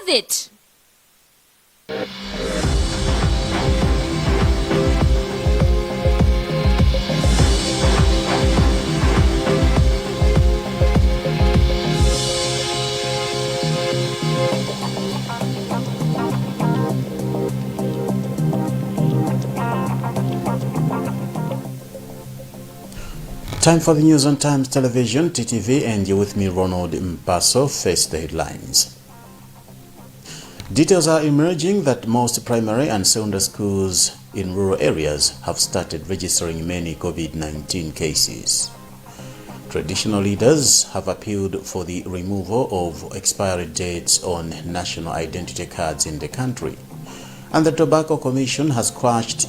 with it. Time for the news on Times Television, TTV, and you're with me, Ronald Mpaso. Face the headlines. Details are emerging that most primary and secondary schools in rural areas have started registering many COVID-19 cases. Traditional leaders have appealed for the removal of expiry dates on national identity cards in the country. And the Tobacco Commission has quashed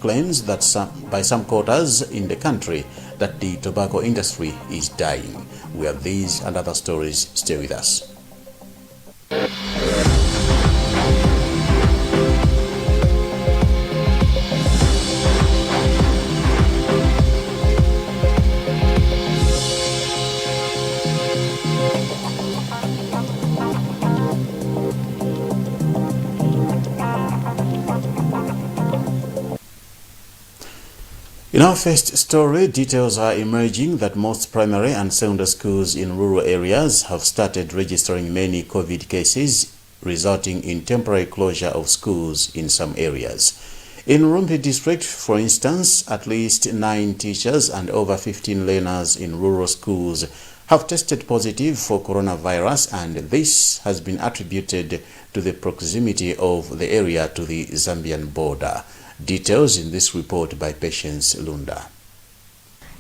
claims that by some quarters in the country that the tobacco industry is dying. We have these and other stories. Stay with us. In our first story, details are emerging that most primary and secondary schools in rural areas have started registering many COVID cases, resulting in temporary closure of schools in some areas. In Rumpi district, for instance, at least 9 teachers and over 15 learners in rural schools have tested positive for coronavirus, and this has been attributed to the proximity of the area to the Zambian border. Details in this report by Patience Lunda.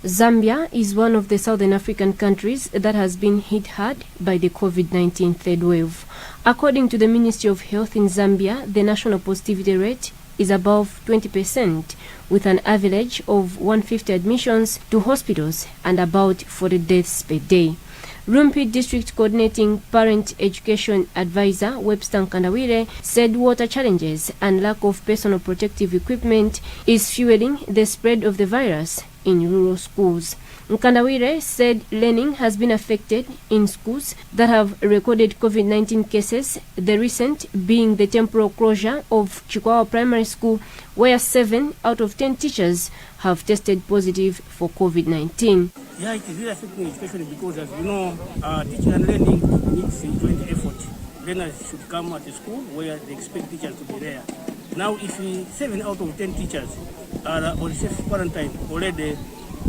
Zambia is one of the southern African countries that has been hit hard by the COVID-19 third wave. According to the Ministry of Health in Zambia, the national positivity rate is above 20%, with an average of 150 admissions to hospitals and about 40 deaths per day. Rumpi District Coordinating Parent Education Advisor Webster Nkandawire said water challenges and lack of personal protective equipment is fueling the spread of the virus in rural schools. Nkandawire said learning has been affected in schools that have recorded COVID-19 cases, the recent being the temporal closure of Chikwawa Primary School, where 7 out of 10 teachers have tested positive for COVID-19. Yeah, it is really affecting, especially because, as you know, teaching and learning needs a joint effort. Learners should come at a school where they expect teachers to be there. Now, if 7 out of 10 teachers are on self-quarantine, already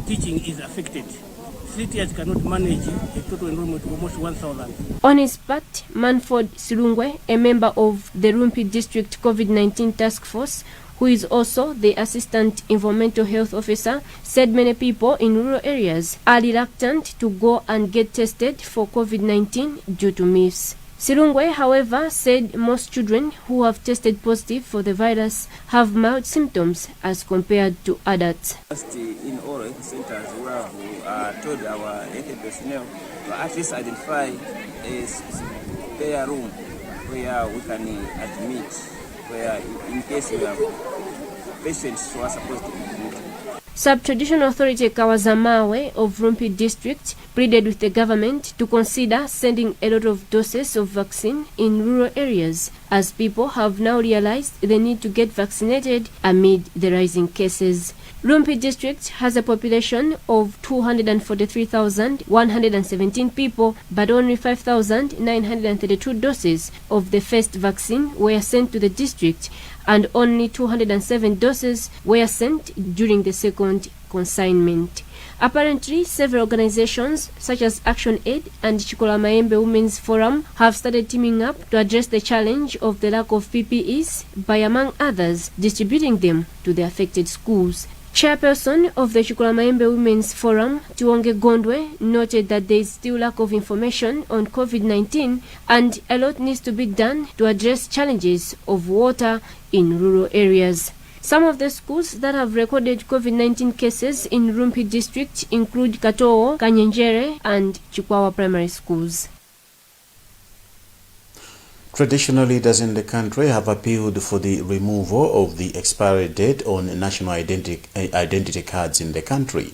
teaching is affected. 3 tiers cannot manage a total enrollment of almost 1,000. On his part, Manford Silungwe, a member of the Rumpi District COVID-19 Task Force, who is also the Assistant Environmental Health Officer, said many people in rural areas are reluctant to go and get tested for COVID-19 due to myths. Silungwe, however, said most children who have tested positive for the virus have mild symptoms as compared to adults. In all health centers, we have told our health personnel to at least identify a spare room where we can admit, where in case we have patients who are supposed to be admitted. Sub-Traditional Authority Kawazamawe of Rumpi District pleaded with the government to consider sending a lot of doses of vaccine in rural areas, as people have now realized the need to get vaccinated amid the rising cases. Rumpi District has a population of 243,117 people, but only 5,932 doses of the first vaccine were sent to the district, and only 207 doses were sent during the second consignment. Apparently, several organizations such as Action Aid and Chikola Maembe Women's Forum have started teaming up to address the challenge of the lack of PPEs by, among others, distributing them to the affected schools. Chairperson of the Chikola Maembe Women's Forum, Tuonge Gondwe, noted that there is still lack of information on COVID-19 and a lot needs to be done to address challenges of water in rural areas. Some of the schools that have recorded COVID-19 cases in Rumpi District include Katoo, Kanyenjere and Chikwawa Primary Schools. Traditional leaders in the country have appealed for the removal of the expiry date on national identity cards in the country.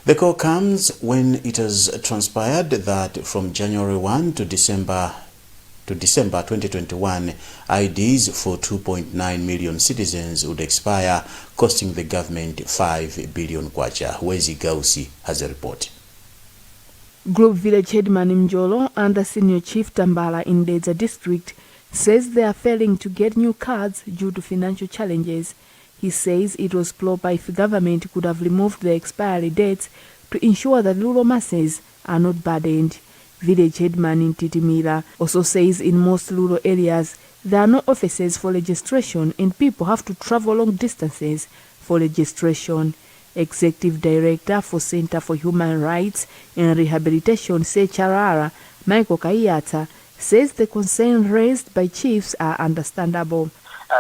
The call comes when it has transpired that from January 1 to December to December 2021, IDs for 2.9 million citizens would expire, costing the government 5 billion kwacha. Wezi Gausi has a report. Group village headman Mjolo and the senior chief Tambala in Dedza district says they are failing to get new cards due to financial challenges. He says it was proper if government could have removed the expiry dates to ensure that rural masses are not burdened. Village headman in Titimira also says in most rural areas there are no offices for registration and people have to travel long distances for registration. Executive Director for Center for Human Rights and Rehabilitation, Secharara, Michael Kayata, says the concerns raised by chiefs are understandable.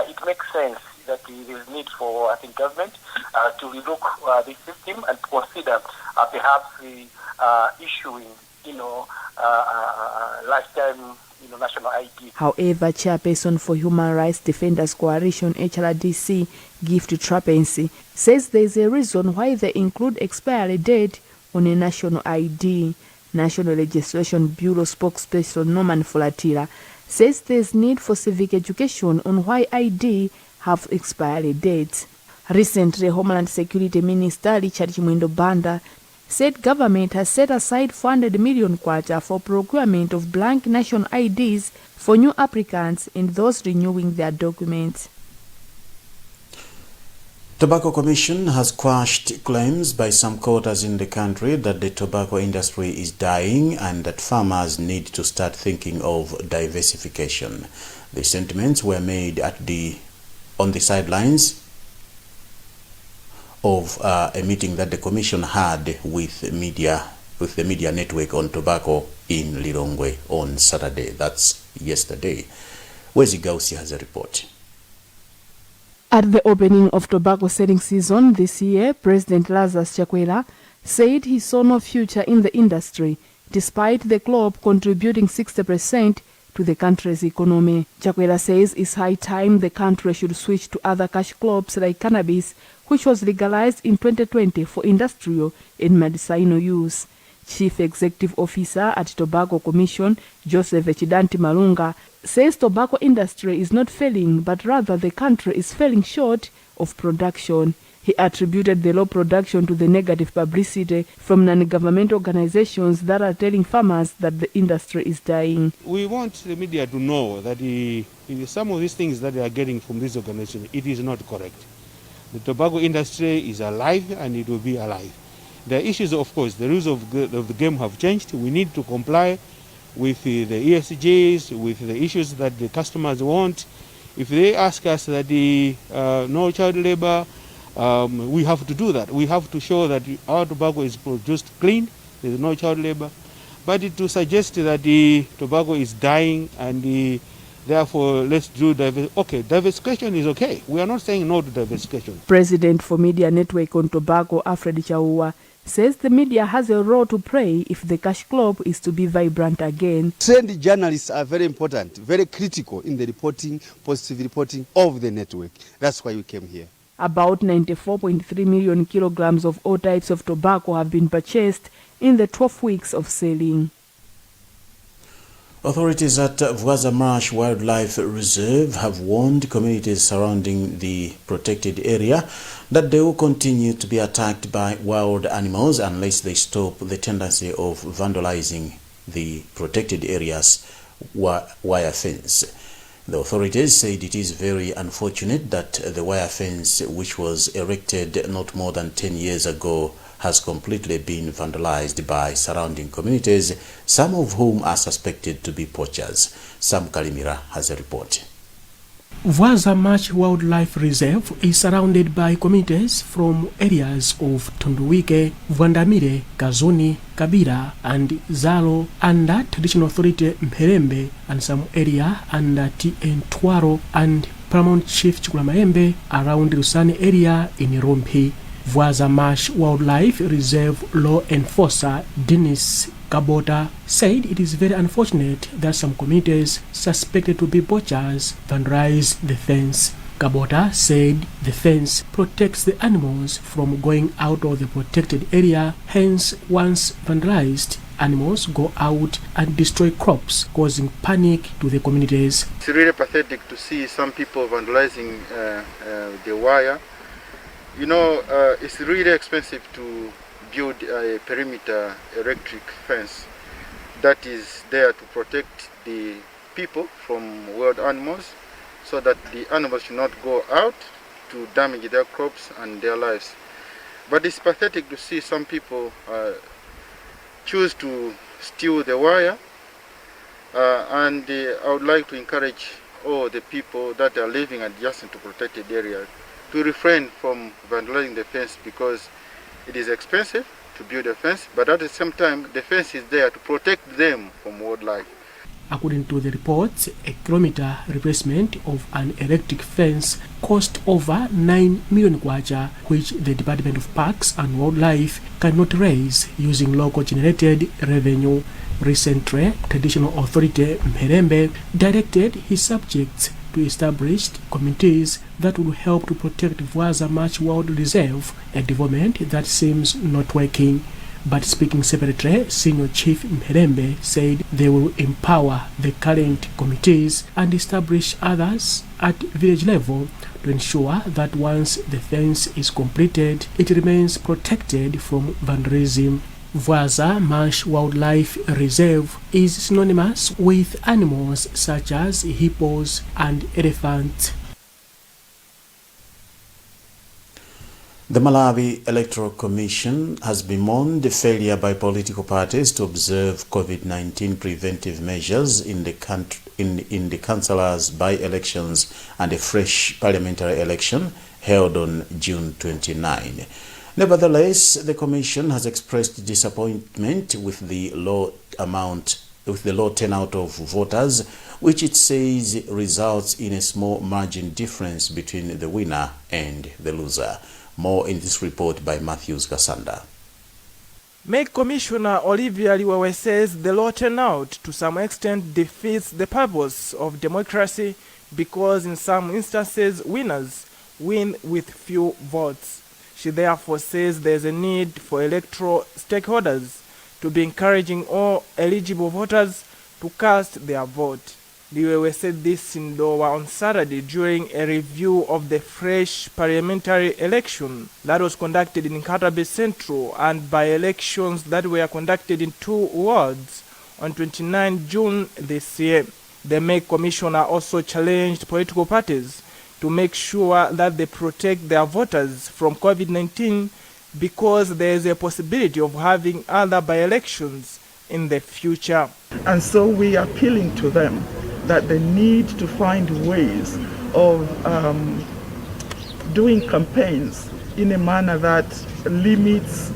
It makes sense that there is need for, government to relook the system and consider perhaps issuing, lifetime, national ID. However, Chairperson for Human Rights Defenders Coalition, HRDC, Gift Trapency, says there is a reason why they include expiry date on a national ID. National Registration Bureau spokesperson Norman Fulatira says there is need for civic education on why ID have expiry dates. Recently, Homeland Security Minister Richard Chimwendo Banda said government has set aside 400 million kwacha for procurement of blank national IDs for new applicants and those renewing their documents. Tobacco Commission has quashed claims by some quarters in the country that the tobacco industry is dying and that farmers need to start thinking of diversification. The sentiments were made on the sidelines of a meeting that the Commission had with the media network on tobacco in Lilongwe on Saturday. That's yesterday. Wezi Gausi has a report. At the opening of tobacco selling season this year, President Lazarus Chakwera said he saw no future in the industry, despite the crop contributing 60% to the country's economy. Chakwera says it's high time the country should switch to other cash crops like cannabis, which was legalized in 2020 for industrial and medicinal use. Chief Executive Officer at Tobacco Commission, Joseph Chidanti Malunga, says tobacco industry is not failing, but rather the country is falling short of production. He attributed the low production to the negative publicity from non-government organizations that are telling farmers that the industry is dying. We want the media to know that some of these things that they are getting from this organization, it is not correct. The tobacco industry is alive and it will be alive. The issues, of course, the rules of the game have changed. We need to comply with the ESGs, with the issues that the customers want. If they ask us that no child labor, we have to do that. We have to show that our tobacco is produced clean, there is no child labor. But to suggest that the tobacco is dying and therefore let's do diversification is okay. We are not saying no to diversification. President for Media Network on Tobacco, Alfred Chaua, says the media has a role to play if the cash crop is to be vibrant again. Trained journalists are very important, very critical in the reporting, positive reporting of the network. That's why we came here. About 94.3 million kilograms of all types of tobacco have been purchased in the 12 weeks of selling. Authorities at Vuaza Marsh Wildlife Reserve have warned communities surrounding the protected area that they will continue to be attacked by wild animals unless they stop the tendency of vandalizing the protected area's wire fence. The authorities said it is very unfortunate that the wire fence, which was erected not more than 10 years ago, has completely been vandalized by surrounding communities, some of whom are suspected to be poachers. Sam Kalimira has a report. Vuaza Marsh Wildlife Reserve is surrounded by communities from areas of Tunduwike, Vuandamire, Kazuni, Kabira and Zalo under Traditional Authority Mherembe and some area under TN Twaro and Paramount Chief Chikulamayembe around Lusani area in Rompi. Vuaza Marsh Wildlife Reserve law enforcer Dennis Kabota said it is very unfortunate that some communities suspected to be poachers vandalize the fence. Kabota said the fence protects the animals from going out of the protected area, hence once vandalized, animals go out and destroy crops, causing panic to the communities. It's really pathetic to see some people vandalizing the wire. You know, it's really expensive to build a perimeter electric fence that is there to protect the people from wild animals, so that the animals should not go out to damage their crops and their lives. But it's pathetic to see some people choose to steal the wire, and I would like to encourage all the people that are living adjacent to protected areas to refrain from vandalizing the fence, because it is expensive to build a fence, but at the same time the fence is there to protect them from wildlife. According to the reports, a kilometer replacement of an electric fence cost over 9 million kwacha, which the Department of Parks and Wildlife cannot raise using local generated revenue. Recently, Traditional Authority Mherembe directed his subjects to establish committees that will help to protect Vuaza Marsh Wild Reserve, a development that seems not working. But speaking separately, Senior Chief Mherembe said they will empower the current committees and establish others at village level to ensure that once the fence is completed, it remains protected from vandalism. Vuaza Marsh Wildlife Reserve is synonymous with animals such as hippos and elephants. The Malawi Electoral Commission has bemoaned the failure by political parties to observe COVID-19 preventive measures in the councillors' by-elections and a fresh parliamentary election held on June 29. Nevertheless, the Commission has expressed disappointment with the low turnout of voters, which it says results in a small margin difference between the winner and the loser. More in this report by Matthews Gasanda. Make Commissioner Olivia Liwewe says the low turnout to some extent defeats the purpose of democracy, because in some instances winners win with few votes. She therefore says there is a need for electoral stakeholders to be encouraging all eligible voters to cast their vote. Liwewe said this in Doha on Saturday during a review of the fresh parliamentary election that was conducted in Katabe Central and by-elections that were conducted in 2 wards on 29 June this year. The Make Commissioner also challenged political parties to make sure that they protect their voters from COVID-19, because there is a possibility of having other by-elections in the future. And so we are appealing to them that they need to find ways of doing campaigns in a manner that limits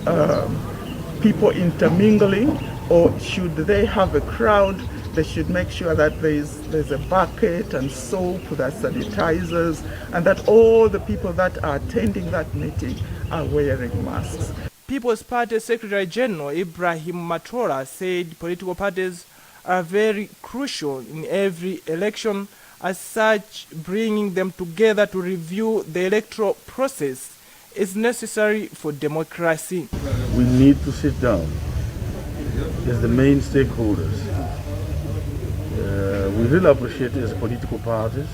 people intermingling, or should they have a crowd, they should make sure that there's a bucket and soap, that sanitizers, and that all the people that are attending that meeting are wearing masks. People's Party Secretary General Ibrahim Matola said political parties are very crucial in every election. As such, bringing them together to review the electoral process is necessary for democracy. We need to sit down as the main stakeholders. We really appreciate it as political parties,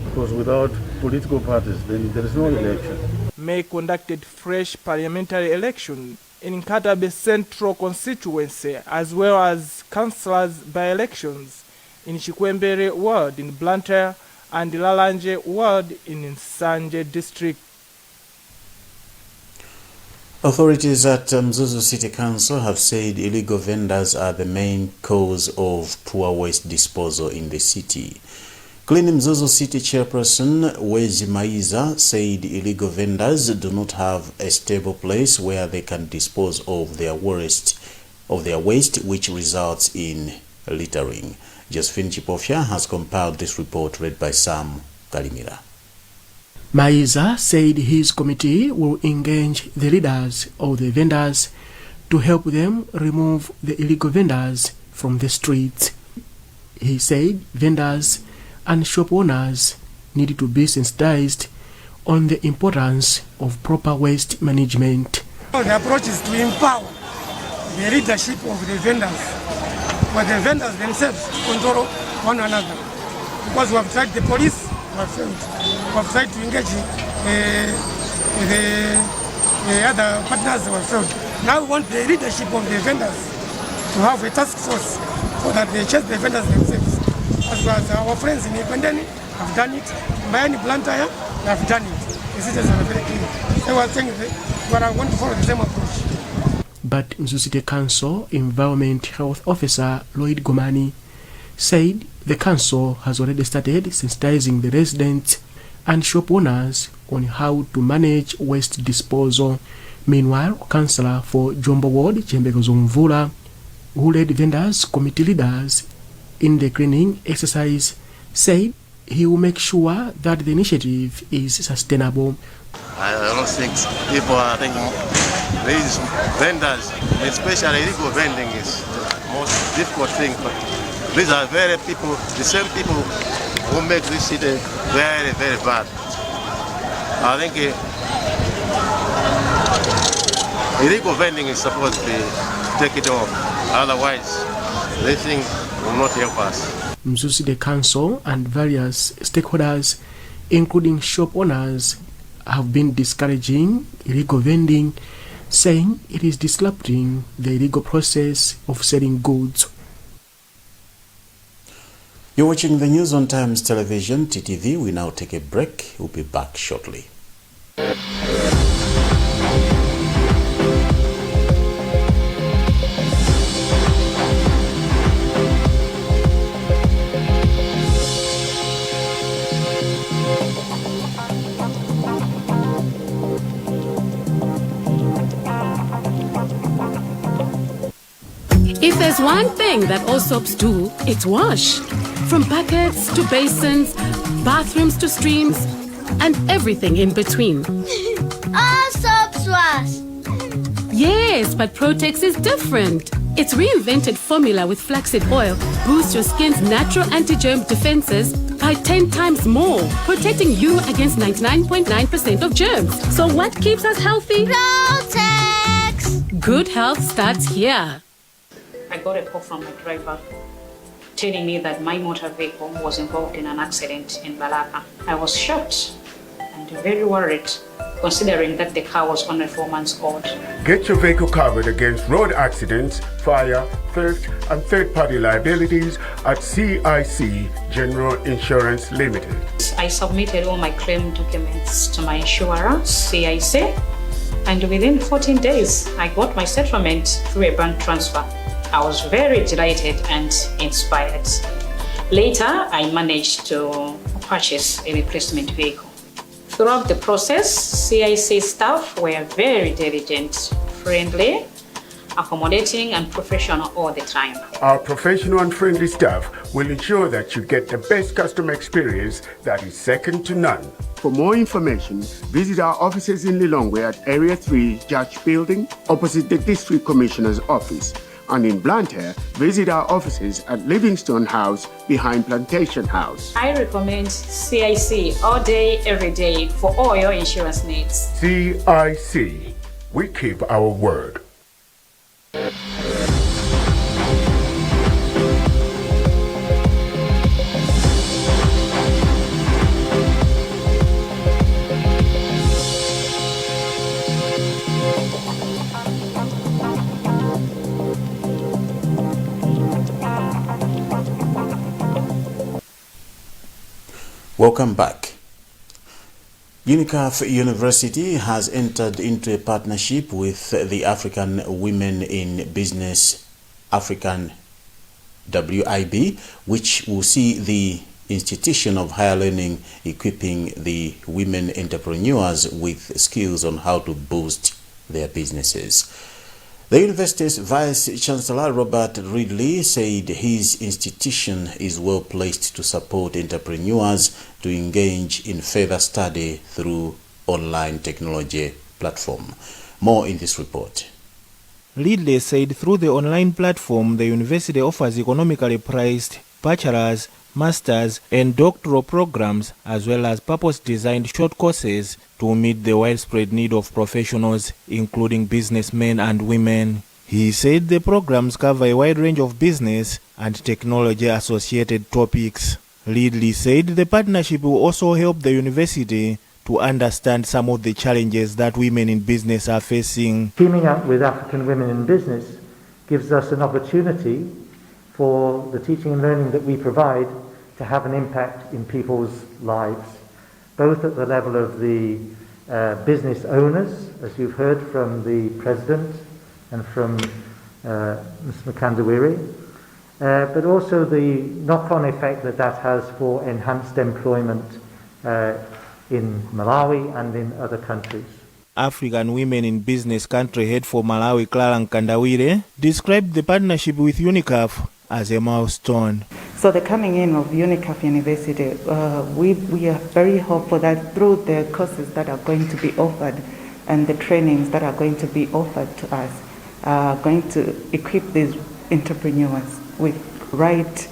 because without political parties then there is no election. May conducted fresh parliamentary election in Katabe Central constituency, as well as councillors by-elections in Chikwembere ward in Blantyre and Lalanje ward in Nsanje district. Authorities at Mzuzu City Council have said illegal vendors are the main cause of poor waste disposal in the city. Clean Mzuzu City Chairperson Wezi Maiza said illegal vendors do not have a stable place where they can dispose of their waste, which results in littering. Josephine Chipofia has compiled this report, read by Sam Kalimira. Maiza said his committee will engage the leaders of the vendors to help them remove the illegal vendors from the streets. He said vendors and shop owners need to be sensitized on the importance of proper waste management. The approach is to empower the leadership of the vendors, for the vendors themselves to control one another. Because we have tried the police, we have failed. We have tried to engage the other partners, we have failed. Now we want the leadership of the vendors to have a task force so that they chase the vendors themselves. As well as our friends in Ipendeni have done it, Miami Blantyre have done it. The citizens are very clear. They were saying that I want to follow the same approach. But Mzuzite Council Environment Health Officer Lloyd Gomani said the council has already started sensitizing the residents and shop owners on how to manage waste disposal. Meanwhile, Councillor for Jombo Ward, Chembegozo Mvula, who led vendors committee leaders in the cleaning exercise, said he will make sure that the initiative is sustainable. I don't think people are thinking these vendors, especially illegal vending, is the most difficult thing. But these are the same people who make this city very, very bad. I think illegal vending is supposed to be taken off. Otherwise, this thing will not help us. Mzuzide Council and various stakeholders, including shop owners, have been discouraging illegal vending, saying it is disrupting the illegal process of selling goods. You're watching the news on Times Television, TTV. We now take a break. We'll be back shortly. If there's one thing that all soaps do, it's wash. From buckets to basins, bathrooms to streams, and everything in between. All soaps wash. Yes, but Protex is different. Its reinvented formula with flaxseed oil boosts your skin's natural anti-germ defenses by 10 times more, protecting you against 99.9% of germs. So what keeps us healthy? Protex! Good health starts here. I got a call from my driver telling me that my motor vehicle was involved in an accident in Balaka. I was shocked and very worried, considering that the car was only 4 months old. Get your vehicle covered against road accidents, fire, theft, and third-party liabilities at CIC General Insurance Limited. I submitted all my claim documents to my insurer, CIC, and within 14 days, I got my settlement through a bank transfer. I was very delighted and inspired. Later, I managed to purchase a replacement vehicle. Throughout the process, CIC staff were very diligent, friendly, accommodating, and professional all the time. Our professional and friendly staff will ensure that you get the best customer experience that is second to none. For more information, visit our offices in Lilongwe at Area 3 Judge Building, opposite the District Commissioner's office. And in Blantyre, visit our offices at Livingstone House behind Plantation House. I recommend CIC all day, every day for all your insurance needs. CIC, we keep our word. Welcome back. UNICAF University has entered into a partnership with the African Women in Business, African WIB, which will see the institution of higher learning equipping the women entrepreneurs with skills on how to boost their businesses. The university's Vice-Chancellor Robert Ridley said his institution is well placed to support entrepreneurs to engage in further study through online technology platform. More in this report. Ridley said through the online platform, the university offers economically priced bachelor's, master's, and doctoral programs, as well as purpose-designed short courses to meet the widespread need of professionals, including businessmen and women. He said the programs cover a wide range of business and technology-associated topics. Ridley said the partnership will also help the university to understand some of the challenges that women in business are facing. Teaming up with African women in business gives us an opportunity for the teaching and learning that we provide to have an impact in people's lives, both at the level of the business owners, as you've heard from the President and from Ms. Mkandawire, but also the knock-on effect that has for enhanced employment in Malawi and in other countries. African Women in Business country head for Malawi, Clara Nkandawire, described the partnership with UNICAF as a milestone. So the coming in of UNICAF University, we are very hopeful that through the courses that are going to be offered and the trainings that are going to be offered to us, are going to equip these entrepreneurs with right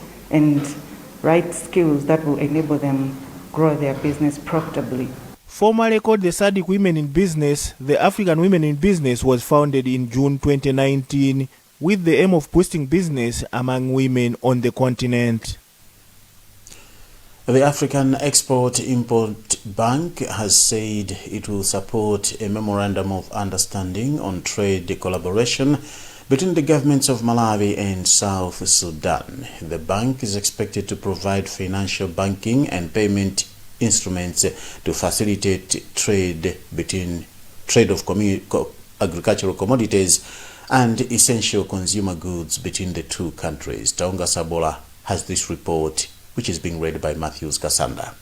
skills that will enable them grow their business profitably. Formerly called the SADC Women in Business, the African Women in Business was founded in June 2019 with the aim of boosting business among women on the continent. The African Export-Import Bank has said it will support a memorandum of understanding on trade collaboration between the governments of Malawi and South Sudan. The bank is expected to provide financial banking and payment instruments to facilitate trade of agricultural commodities and essential consumer goods between the two countries. Taunga Sabola has this report, which is being read by Matthews Kasanda.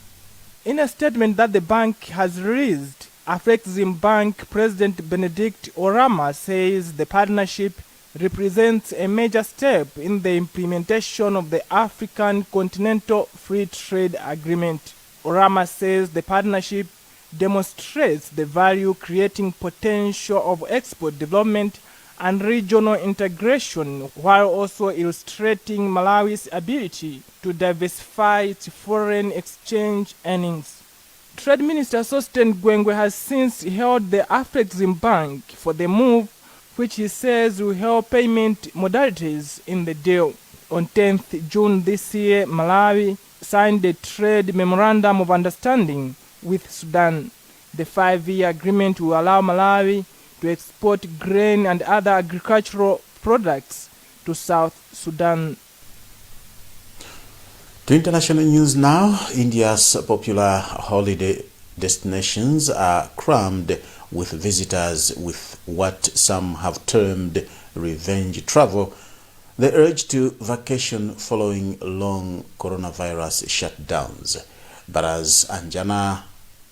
In a statement that the bank has released, Afreximbank President Benedict Orama says the partnership represents a major step in the implementation of the African Continental Free Trade Agreement. Orama says the partnership demonstrates the value-creating potential of export development and regional integration, while also illustrating Malawi's ability to diversify its foreign exchange earnings. Trade Minister Sosten Gwengwe has since hailed the Afreximbank for the move, which he says will help payment modalities in the deal. On 10th June this year, Malawi signed a trade memorandum of understanding with Sudan. The 5-year agreement will allow Malawi to export grain and other agricultural products to South Sudan. To international news now, India's popular holiday destinations are crammed with visitors with what some have termed revenge travel. They urge to vacation following long coronavirus shutdowns. But as Anjana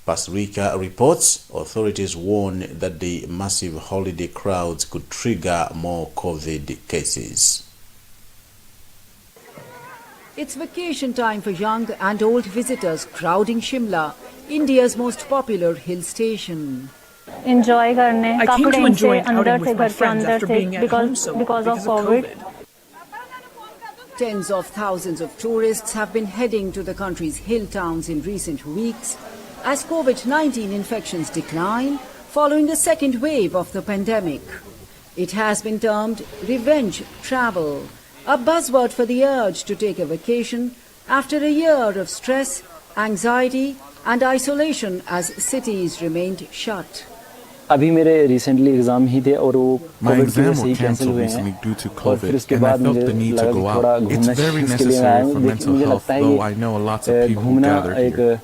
Pasrika reports, authorities warn that the massive holiday crowds could trigger more COVID cases. It's vacation time for young and old visitors crowding Shimla, India's most popular hill station. Enjoy करने I came to enjoy an outing with my घर के friends अंदर after से being at home so long because of COVID. Tens of thousands of tourists have been heading to the country's hill towns in recent weeks as COVID-19 infections decline following a second wave of the pandemic. It has been termed revenge travel, a buzzword for the urge to take a vacation after a year of stress, anxiety and isolation as cities remained shut. अभी मेरे recently exam ही थे और वो My COVID की exam वजह से was he cancel cancelled हुए recently हैं due to और फिर COVID, उसके and I बाद felt मुझे the need लगा to कि go थोड़ा out. It's घूमना very इसके लिए necessary आया हूँ for लेकिन mental मुझे health, लगता है though I know a lot of people who घूमना gather here.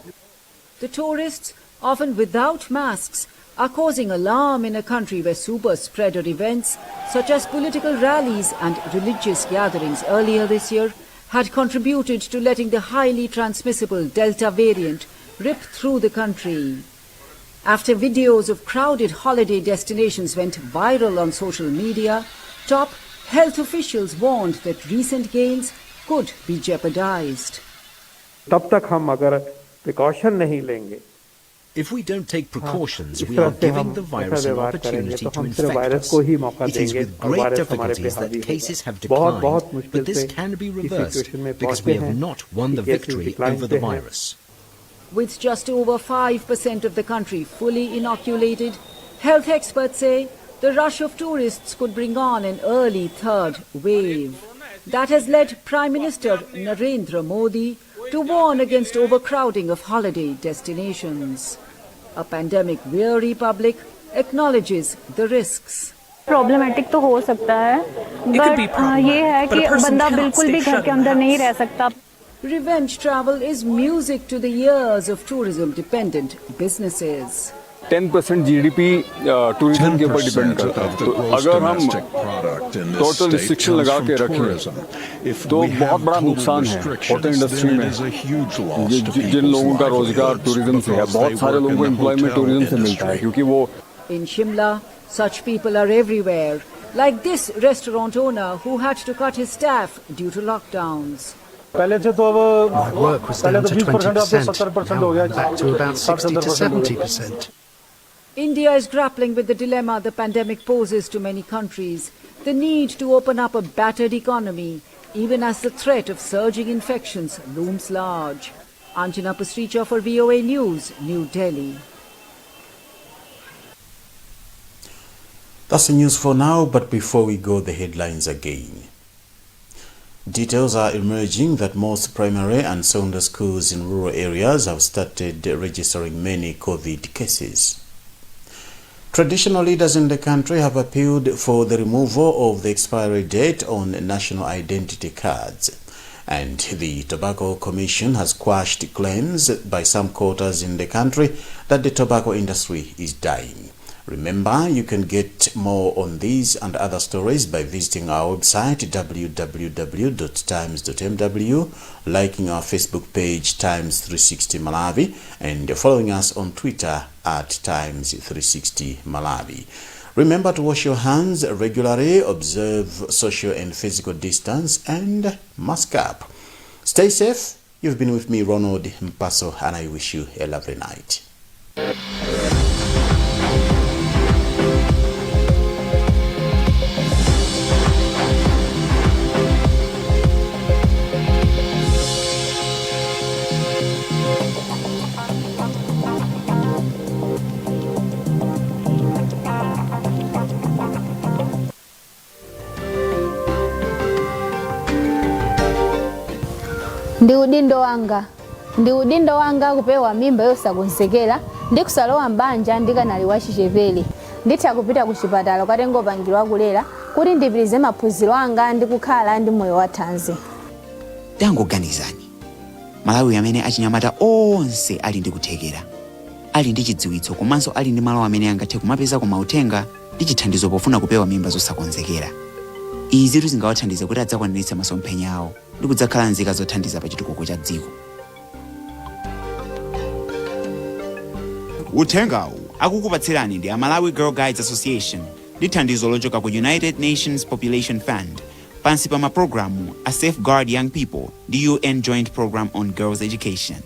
The tourists, often without masks, are causing alarm in a country where super spreader events such as political rallies and religious gatherings earlier this year had contributed to letting the highly transmissible Delta variant rip through the country. After videos of crowded holiday destinations went viral on social media, top health officials warned that recent gains could be jeopardized. तब तक हम अगर precaution नहीं लेंगे If we don't take precautions, इस we तरह are से giving हम the ऐसा virus an व्यवहार करेंगे opportunity तो to हम सिर्फ infect वायरस us. को ही मौका It is देंगे with और great वायरस हमारे पे difficulties that हावी cases होगा have बहुत declined, मुश्किल but this से can be इस reversed सिचुएशन में because पहुंचे we have हैं not won the कि केसेस victory डिक्लाइन over पे the हैं virus. With just over 5% of the country fully inoculated, health experts say the rush of tourists could bring on an early third wave. That has led Prime Minister Narendra Modi to warn against overcrowding of holiday destinations. A pandemic-weary public acknowledges the risks. Problematic तो हो सकता है, but ये है कि बंदा बिल्कुल भी घर के अंदर नहीं रह सकता. Revenge travel is music to the ears of tourism-dependent businesses. 10% GDP tourism के ऊपर डिपेंड करता है. तो अगर हम टोटल रिस्ट्रिक्शन लगा के रखें तो बहुत बड़ा नुकसान है होटल इंडस्ट्री में. जिन लोगों का रोजगार टूरिज्म से है, बहुत सारे लोगों को एम्प्लॉयमेंट टूरिज्म से मिलता है क्योंकि वो. In Shimla, such people are everywhere, like this restaurant owner who had to cut his staff due to lockdowns. पहले से तो अब पहले तो 20% अब 70% हो गया, back to about 60 to 70%. India is grappling with the dilemma the pandemic poses to many countries, the need to open up a battered economy, even as the threat of surging infections looms large. Anjana Pastricha for VOA News, New Delhi. That's the news for now, but before we go, the headlines again. Details are emerging that most primary and secondary schools in rural areas have started registering many COVID cases. Traditional leaders in the country have appealed for the removal of the expiry date on national identity cards. And the Tobacco Commission has quashed claims by some quarters in the country that the tobacco industry is dying. Remember, you can get more on these and other stories by visiting our website www.times.mw, liking our Facebook page Times 360 Malawi, and following us on Twitter at Times 360 Malawi. Remember to wash your hands regularly, observe social and physical distance, and mask up. Stay safe. You've been with me, Ronald Mpaso, and I wish you a lovely night. ndi udindo wanga kupewa mimba yosakonzekera ndi kusalowa mbanja ndikanali wachipevere nditha kupita ku chipatala katengopangidwa kulera kuti ndipitirize maphunziro anga ndi kukhala ndi moyo wathanzi. Tangoganizani, Malawi amene achinyamata onse ali ndi kuthekera, ali ndi chidziwitso komanso ali ndi malo amene angathe kumapeza kumautenga ndi chithandizo pofuna kupewa mimba zosakonzekera. Izi zingawathandiza kuti adzakwaniritsa masomphenya awo ndi kudzakhala nzika zothandiza pa chitukuko cha dziko. Uthengawu akukupatsirani ndi Malawi Girl Guides Association ndi thandizo lochoka ku United Nations Population Fund pansi pa maprogramu a Safeguard Young People, the UN Joint Program on Girls Education.